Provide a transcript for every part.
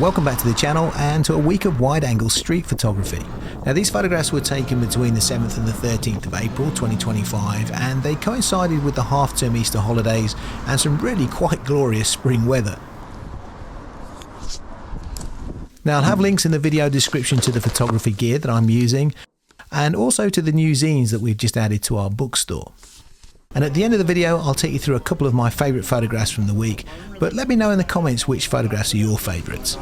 welcome back to the channel and to a week of wide-angle street photography. Now these photographs were taken between the 7th and the 13th of April 2025 and they coincided with the half-term Easter holidays and some really quite glorious spring weather. Now I'll have links in the video description to the photography gear that I'm using and also to the new zines that we've just added to our bookstore. And at the end of the video I'll take you through a couple of my favourite photographs from the week, but let me know in the comments which photographs are your favourites.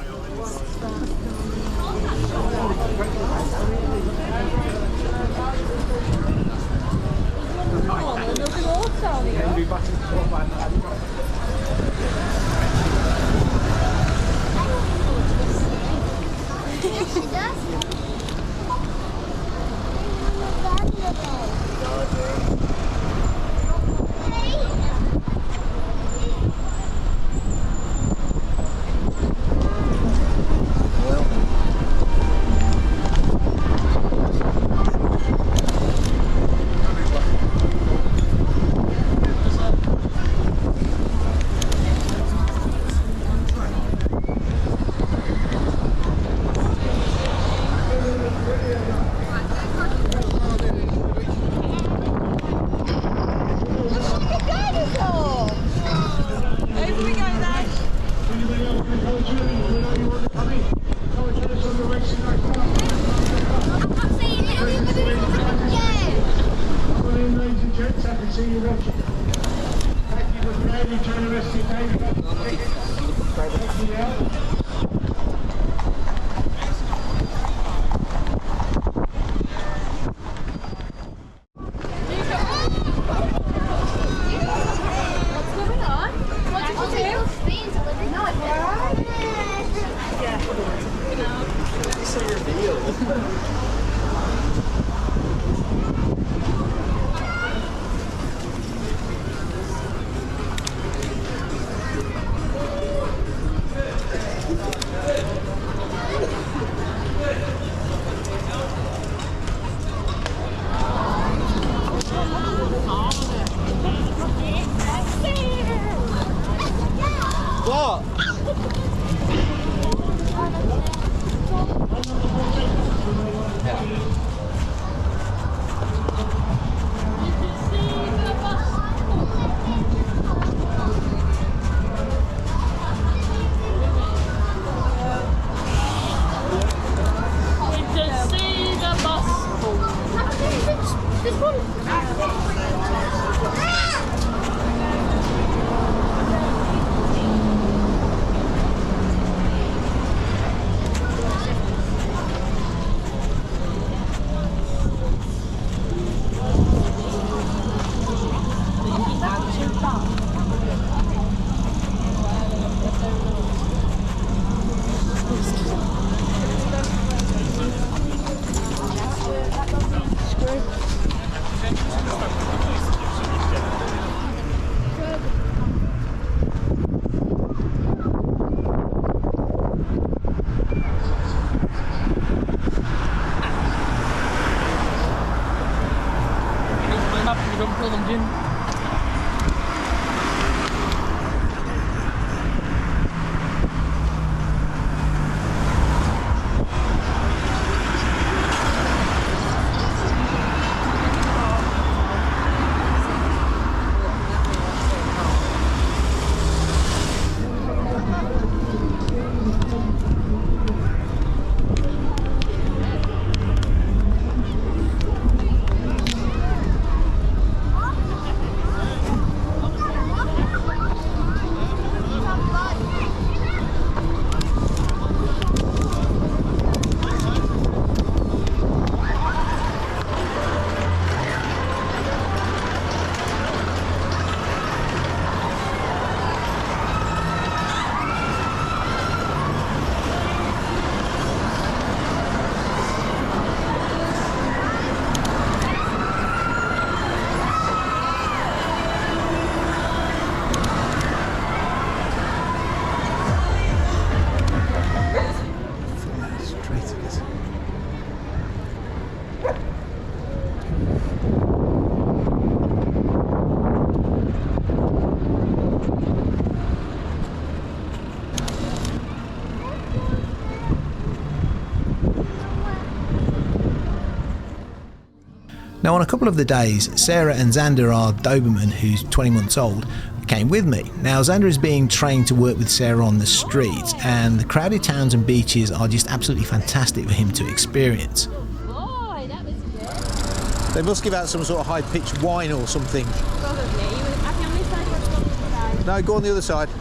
Now on a couple of the days, Sarah and Xander, our Doberman, who's 20 months old, came with me. Now Xander is being trained to work with Sarah on the streets, and the crowded towns and beaches are just absolutely fantastic for him to experience. Boy, that was good. They must give out some sort of high-pitched whine or something. Probably. You were happy on this side or on the other side? No, go on the other side. I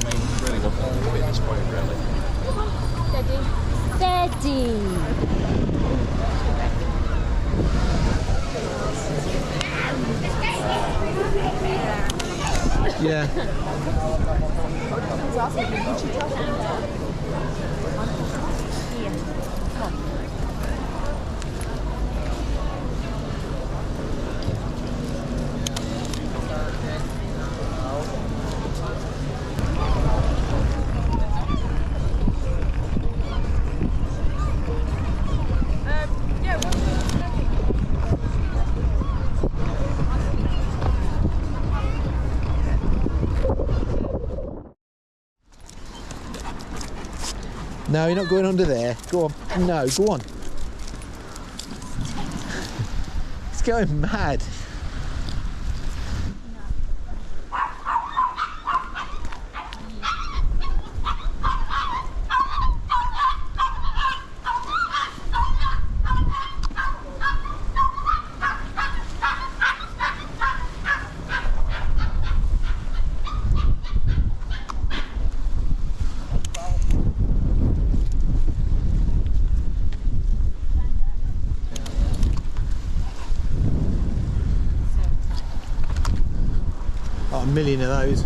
mean, really love the bit at this point, really. Steady. Yeah. No, you're not going under there. Go on. No, go on. It's going mad. A million of those.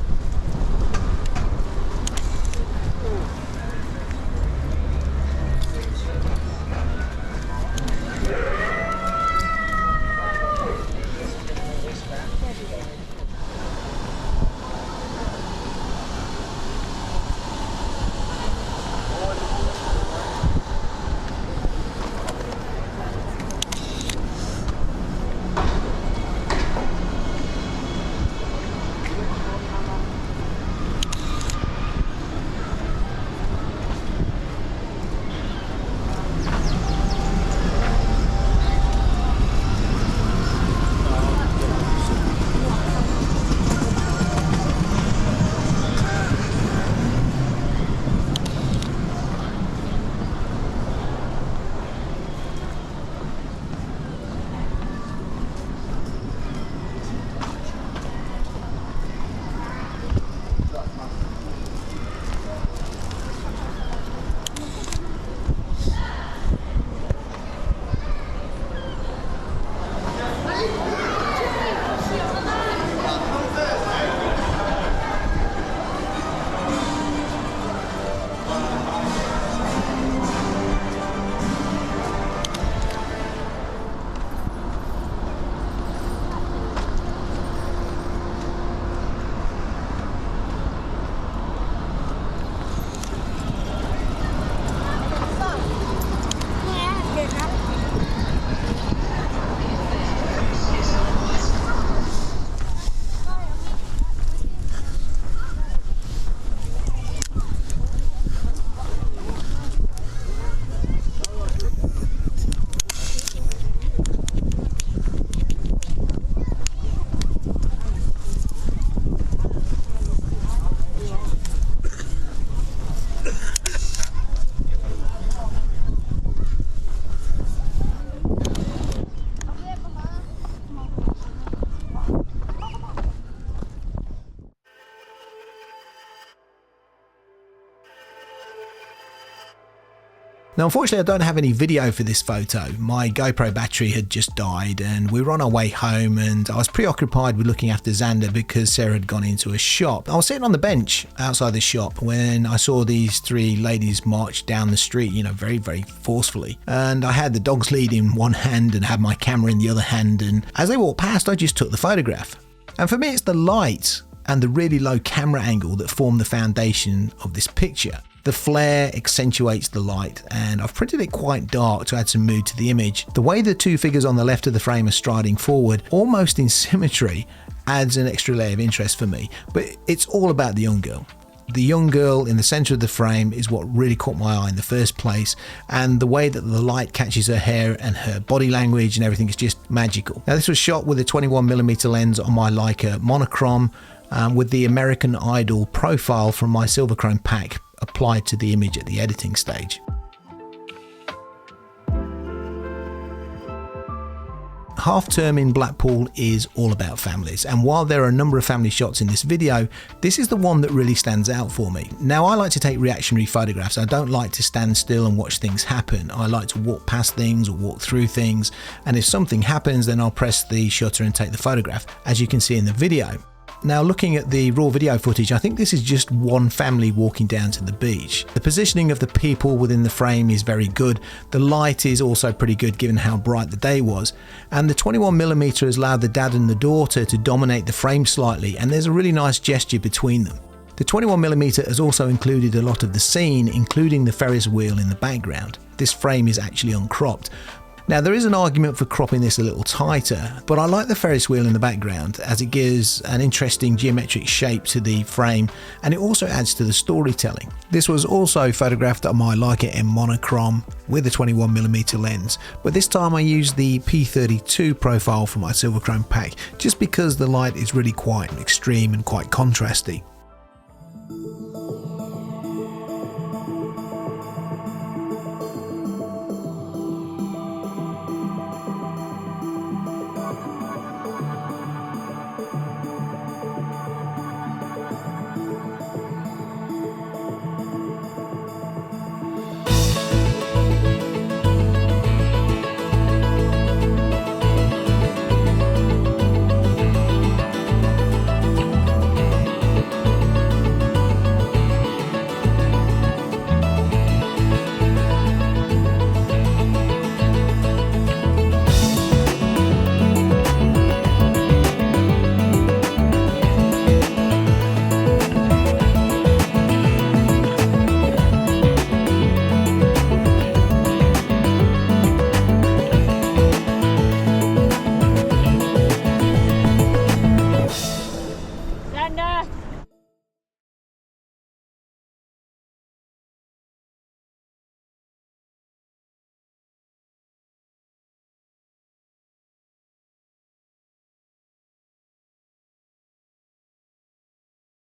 Now unfortunately I don't have any video for this photo. My GoPro battery had just died and we were on our way home, and I was preoccupied with looking after Xander because Sarah had gone into a shop. I was sitting on the bench outside the shop when I saw these three ladies march down the street, you know, very, very forcefully. And I had the dog's lead in one hand and had my camera in the other hand, and as they walked past I just took the photograph. And for me it's the light and the really low camera angle that form the foundation of this picture. The flare accentuates the light, and I've printed it quite dark to add some mood to the image. The way the two figures on the left of the frame are striding forward, almost in symmetry, adds an extra layer of interest for me, but it's all about the young girl. The young girl in the centre of the frame is what really caught my eye in the first place, and the way that the light catches her hair and her body language and everything is just magical. Now, this was shot with a 21mm lens on my Leica monochrome, with the American Idol profile from my Silverchrome pack applied to the image at the editing stage. Half term in Blackpool is all about families, and while there are a number of family shots in this video, this is the one that really stands out for me. Now, I like to take reactionary photographs. I don't like to stand still and watch things happen. I like to walk past things or walk through things, and if something happens, then I'll press the shutter and take the photograph, as you can see in the video. Now, looking at the raw video footage, I think this is just one family walking down to the beach. The positioning of the people within the frame is very good. The light is also pretty good given how bright the day was. And the 21mm has allowed the dad and the daughter to dominate the frame slightly, and there's a really nice gesture between them. The 21mm has also included a lot of the scene, including the Ferris wheel in the background. This frame is actually uncropped. Now, there is an argument for cropping this a little tighter, but I like the Ferris wheel in the background as it gives an interesting geometric shape to the frame, and it also adds to the storytelling. This was also photographed on my Leica M monochrome with a 21mm lens, but this time I used the P32 profile from my Silverchrome pack just because the light is really quite extreme and quite contrasty.